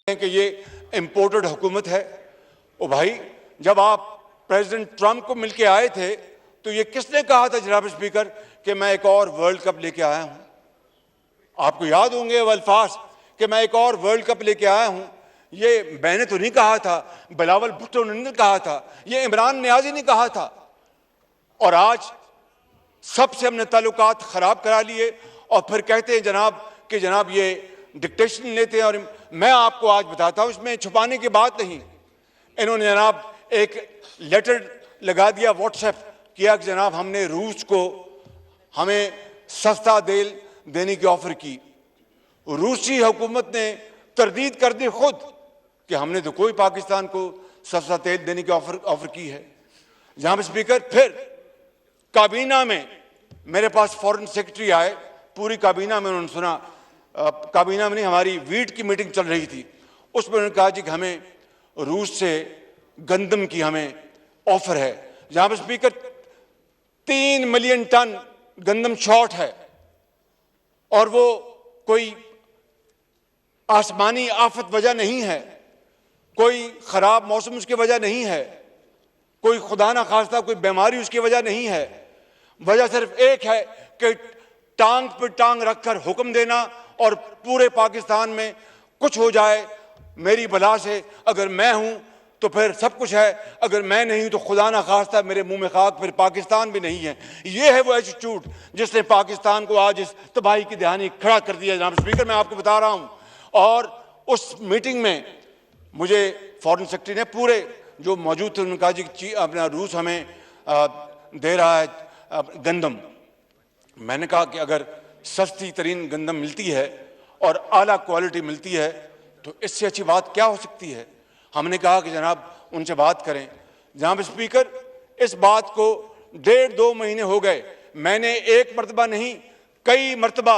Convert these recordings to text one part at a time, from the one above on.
कि ये इंपोर्टेड हुकूमत है। ओ भाई, जब आप प्रेसिडेंट ट्रंप को मिलके आए थे तो ये किसने कहा था जनाब स्पीकर कि मैं एक और वर्ल्ड कप लेके आया हूं? आपको याद होंगे वो अल्फाज कि मैं एक और वर्ल्ड कप लेके आया हूं। ये मैंने तो नहीं कहा था, बिलावल भुट्टो ने नहीं कहा था, ये इमरान नियाजी ने कहा था। और आज सबसे हमने ताल्लुकात खराब करा लिए और फिर कहते हैं जनाब ये डिक्टेशन लेते हैं। और मैं आपको आज बताता हूं, इसमें छुपाने की बात नहीं। इन्होंने जनाब एक लेटर लगा दिया, व्हाट्सएप किया कि जनाब हमने रूस को हमें सस्ता तेल देने की ऑफर की। रूसी हुकूमत ने तरदीद कर दी खुद कि हमने तो कोई पाकिस्तान को सस्ता तेल देने की ऑफर की है। जनाब स्पीकर, फिर काबीना में मेरे पास फॉरेन सेक्रेटरी आए, पूरी काबीना में उन्होंने सुना, काबीना में नहीं, हमारी वीट की मीटिंग चल रही थी, उसमें उन्होंने कहा जी कि हमें रूस से गंदम की हमें ऑफर है। जनाब स्पीकर, 3 मिलियन टन गंदम शॉर्ट है और वो कोई आसमानी आफत वजह नहीं है, कोई खराब मौसम उसकी वजह नहीं है, कोई खुदा ना खास्ता कोई बीमारी उसकी वजह नहीं है। वजह सिर्फ एक है कि टांग पर टांग रखकर हुक्म देना और पूरे पाकिस्तान में कुछ हो जाए मेरी बला से। अगर मैं हूं तो फिर सब कुछ है, अगर मैं नहीं हूं तो खुदा ना खास्ता मेरे मुंह में खाक, फिर पाकिस्तान भी नहीं है। ये है वो एटीट्यूड जिसने पाकिस्तान को आज इस तबाही की दहानी खड़ा कर दिया। जनाब स्पीकर, मैं आपको बता रहा हूं, और उस मीटिंग में मुझे फॉरेन सेक्रेटरी ने पूरे जो मौजूद थे उन्होंने कहा जी अपना रूस हमें दे रहा है गंदम। मैंने कहा कि अगर सस्ती तरीन गंदम मिलती है और आला क्वालिटी मिलती है तो इससे अच्छी बात क्या हो सकती है। हमने कहा कि जनाब उनसे बात करें। जनाब स्पीकर, इस बात को 1.5-2 महीने हो गए, मैंने एक मरतबा नहीं कई मरतबा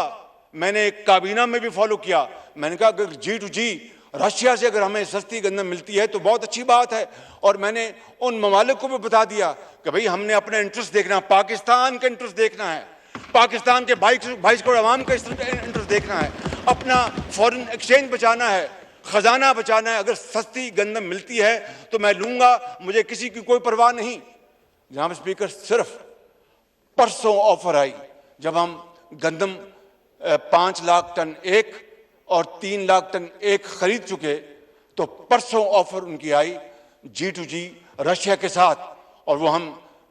मैंने काबीना में भी फॉलो किया। मैंने कहा अगर G2G रशिया से अगर हमें सस्ती गंदम मिलती है तो बहुत अच्छी बात है। और मैंने उन ममालिक को भी बता दिया कि भाई हमने अपना इंटरेस्ट देखना, पाकिस्तान का इंटरेस्ट देखना है, पाकिस्तान के 22 करोड़ अवाम का इंटरेस्ट देखना है, अपना फॉरेन एक्सचेंज बचाना है, खजाना बचाना है। अगर सस्ती गंदम मिलती है तो मैं लूंगा, मुझे किसी की कोई परवाह नहीं। जनाब स्पीकर, सिर्फ परसों ऑफर आई जब हम गंदम 5 लाख टन एक और 3 लाख टन एक खरीद चुके, तो परसों ऑफर उनकी आई G2G रशिया के साथ, और वो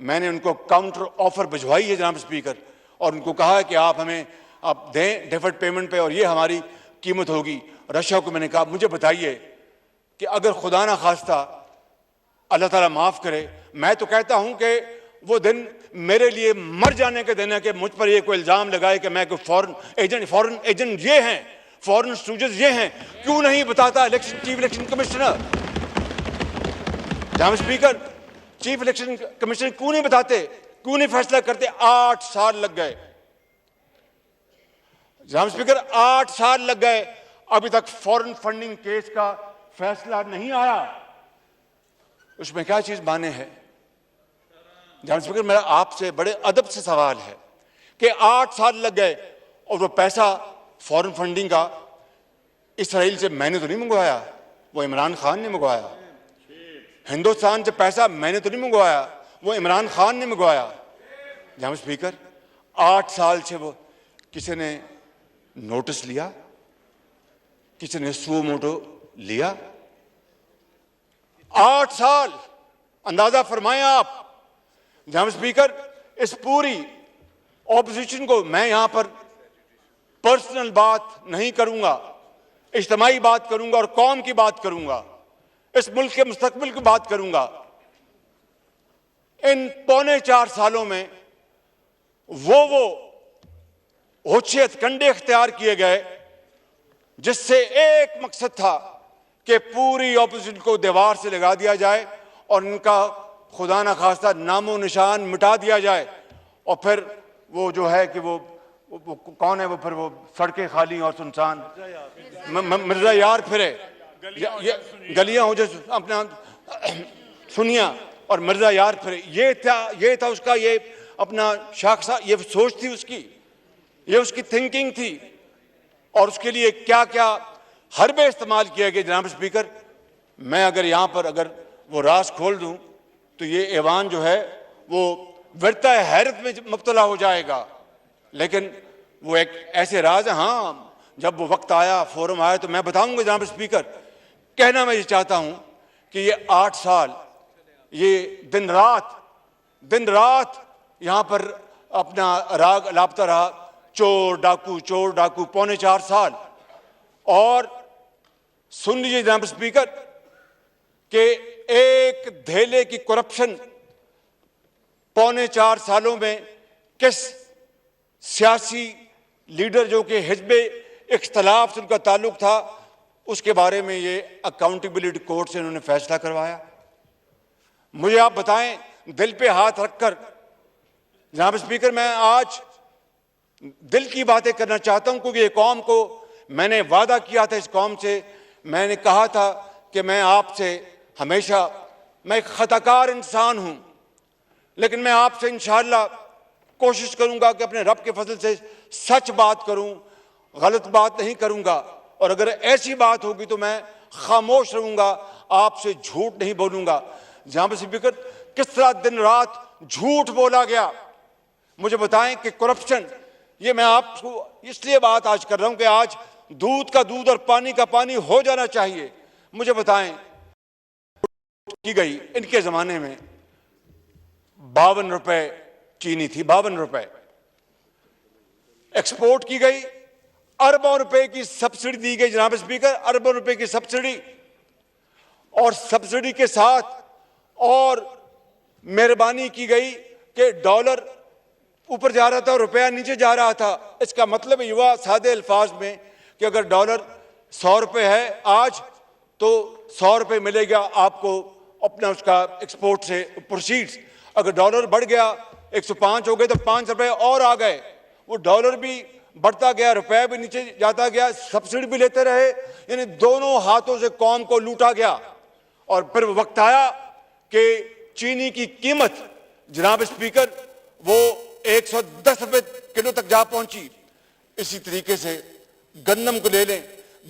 मैंने उनको काउंटर ऑफर भिजवाई है जनाब स्पीकर, और उनको कहा है कि आप हमें आप दें डिफर्ड पेमेंट पे और ये हमारी कीमत होगी। रशिया को मैंने कहा मुझे बताइए कि अगर खुदा ना खास्ता अल्लाह ताला माफ करे, मैं तो कहता हूं कि वो दिन मेरे लिए मर जाने के दिन है कि मुझ पर ये कोई इल्जाम लगाए कि मैं कोई फॉरेन एजेंट ये हैं, फॉरेन स्टूडेंट्स ये हैं। क्यों नहीं बताता चीफ इलेक्शन कमिश्नर? जनाब स्पीकर, चीफ इलेक्शन कमिश्नर क्यों नहीं बताते, क्यों नहीं फैसला करते? 8 साल लग गए जनाब स्पीकर, 8 साल लग गए, अभी तक फॉरेन फंडिंग केस का फैसला नहीं आया। उसमें क्या चीज माने है? जनाब स्पीकर, मेरा आपसे बड़े अदब से सवाल है कि 8 साल लग गए और वो पैसा फॉरेन फंडिंग का इसराइल से मैंने तो नहीं मंगवाया, वो इमरान खान ने मंगवाया। हिंदुस्तान से पैसा मैंने तो नहीं मंगवाया, वो इमरान खान ने मंगवाया। जनाब स्पीकर, 8 साल से वो किसी ने नोटिस लिया, किसी ने सुओ मोटो लिया? 8 साल, अंदाजा फरमाएं आप। जनाब स्पीकर, इस पूरी ऑपोजिशन को मैं यहां पर पर्सनल बात नहीं करूंगा, इज्तिमाई बात करूंगा और कौम की बात करूंगा, इस मुल्क के मुस्तकबिल की बात करूंगा। इन 3.25 सालों में वो होशियत कंडे इख्तियार किए गए जिससे एक मकसद था कि पूरी ऑपोजिशन को दीवार से लगा दिया जाए और इनका खुदा ना खास्ता नामो निशान मिटा दिया जाए। और फिर वो जो है कि वो कौन है, वो फिर वो सड़कें खाली और सुनसान, मिर्जा यार फिरे, गलियां हो जैसे अपना सुनिया और मिर्जा यार फिरे। ये था उसका, ये अपना शाखसा, ये सोच थी उसकी, ये उसकी थिंकिंग थी। और उसके लिए क्या क्या हरबे इस्तेमाल किया गया। जनाब स्पीकर, मैं अगर यहाँ पर अगर वो राज खोल दूं तो ये ऐवान जो है वो विरता हैरत में मुब्तला हो जाएगा, लेकिन वो एक ऐसे राज है। हाँ, जब वो वक्त आया, फोरम आया तो मैं बताऊंगा। जनाब स्पीकर, कहना मैं ये चाहता हूं कि ये 8 साल ये दिन रात यहां पर अपना राग लापता रहा, चोर डाकू पौने 4 साल। और सुन लीजिए जनाब स्पीकर कि एक धेले की करप्शन पौने 4 सालों में किस सियासी लीडर जो कि हिज़्बे इख्तलाफ से उनका ताल्लुक था, उसके बारे में ये अकाउंटेबिलिटी कोर्ट से इन्होंने फैसला करवाया। मुझे आप बताएं, दिल पे हाथ रखकर जनाब स्पीकर, मैं आज दिल की बातें करना चाहता हूं, क्योंकि ये कौम को मैंने वादा किया था, इस कौम से मैंने कहा था कि मैं आपसे हमेशा, मैं एक खताकार इंसान हूं, लेकिन मैं आपसे इंशाअल्लाह कोशिश करूंगा कि अपने रब के फजल से सच बात करूं, गलत बात नहीं करूंगा। और अगर ऐसी बात होगी तो मैं खामोश रहूंगा, आपसे झूठ नहीं बोलूंगा। जनाब स्पीकर, किस तरह दिन रात झूठ बोला गया, मुझे बताएं कि करप्शन, ये मैं आपको इसलिए बात आज कर रहा हूं कि आज दूध का दूध और पानी का पानी हो जाना चाहिए। मुझे बताएं, की गई इनके जमाने में 52 रुपए चीनी थी, 52 रुपए एक्सपोर्ट की गई, अरबों रुपए की सब्सिडी दी गई। जनाब स्पीकर, अरबों रुपए की सब्सिडी, और सब्सिडी के साथ और मेहरबानी की गई कि डॉलर ऊपर जा रहा था और रुपया नीचे जा रहा था। इसका मतलब युवा सादे अल्फाज में कि अगर डॉलर 100 रुपए है आज, तो 100 रुपए मिलेगा आपको अपना उसका एक्सपोर्ट से प्रोसीड्स। अगर डॉलर बढ़ गया, 105 हो गए, तो 5 रुपए और आ गए। वो डॉलर भी बढ़ता गया, रुपया भी नीचे जाता गया, सब्सिडी भी लेते रहे, यानी दोनों हाथों से कौम को लूटा गया। और फिर वक्त आया कि चीनी की कीमत जनाब स्पीकर वो 110 रुपए किलो तक जा पहुंची। इसी तरीके से गन्नम को ले लें,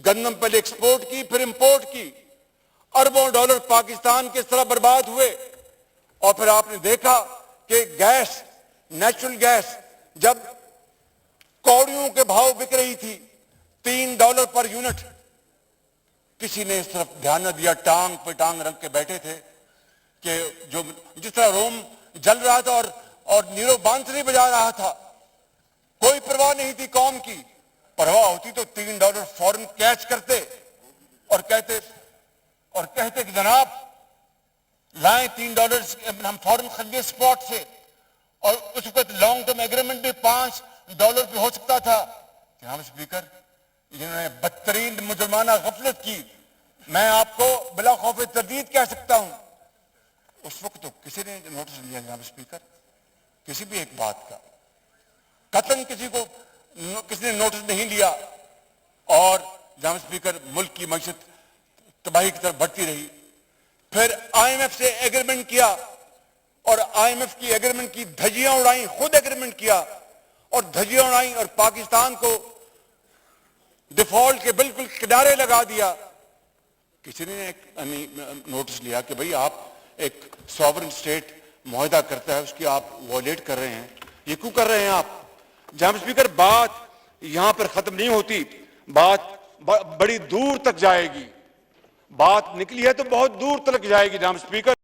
गन्नम पहले एक्सपोर्ट की, फिर इंपोर्ट की, अरबों डॉलर पाकिस्तान किस तरह बर्बाद हुए। और फिर आपने देखा कि गैस, नेचुरल गैस जब कौड़ियों के भाव बिक रही थी, $3 पर यूनिट, किसी ने इस तरफ ध्यान न दिया, टांग पे टांग रख के बैठे थे कि जो जिस तरह रोम जल रहा था और नीरो बांसुरी बजा रहा था, कोई परवाह नहीं थी कौम की। परवाह होती तो $3 फौरन कैच करते और कहते कि जनाब लाएं $3, हम फौरन खरीदे स्पॉट से। और उस वक्त लॉन्ग टर्म एग्रीमेंट भी $5 पे हो सकता था। जनाब स्पीकर, जिन्होंने बदतरीन मुजरमाना गफलत की, मैं आपको बिला खौफ तरदीद कह सकता हूं, उस वक्त तो किसी ने नोटिस लिया जनाब स्पीकर, किसी भी एक बात का कतन किसी ने नोटिस नहीं लिया। और जनाब स्पीकर, मुल्क की मईशत तबाही की तरफ बढ़ती रही। फिर IMF से एग्रीमेंट किया और IMF की एग्रीमेंट की धज्जियां उड़ाई, खुद एग्रीमेंट किया और धज्जियां उड़ाई और पाकिस्तान को डिफॉल्ट के बिल्कुल किनारे लगा दिया। किसी ने एक नोटिस लिया कि भाई आप एक सॉवरेन स्टेट मुआहदा करता है, उसकी आप वॉयलेट कर रहे हैं, ये क्यों कर रहे हैं आप। जनाब स्पीकर, बात यहां पर खत्म नहीं होती, बात बड़ी दूर तक जाएगी। बात निकली है तो बहुत दूर तक जाएगी जनाब स्पीकर।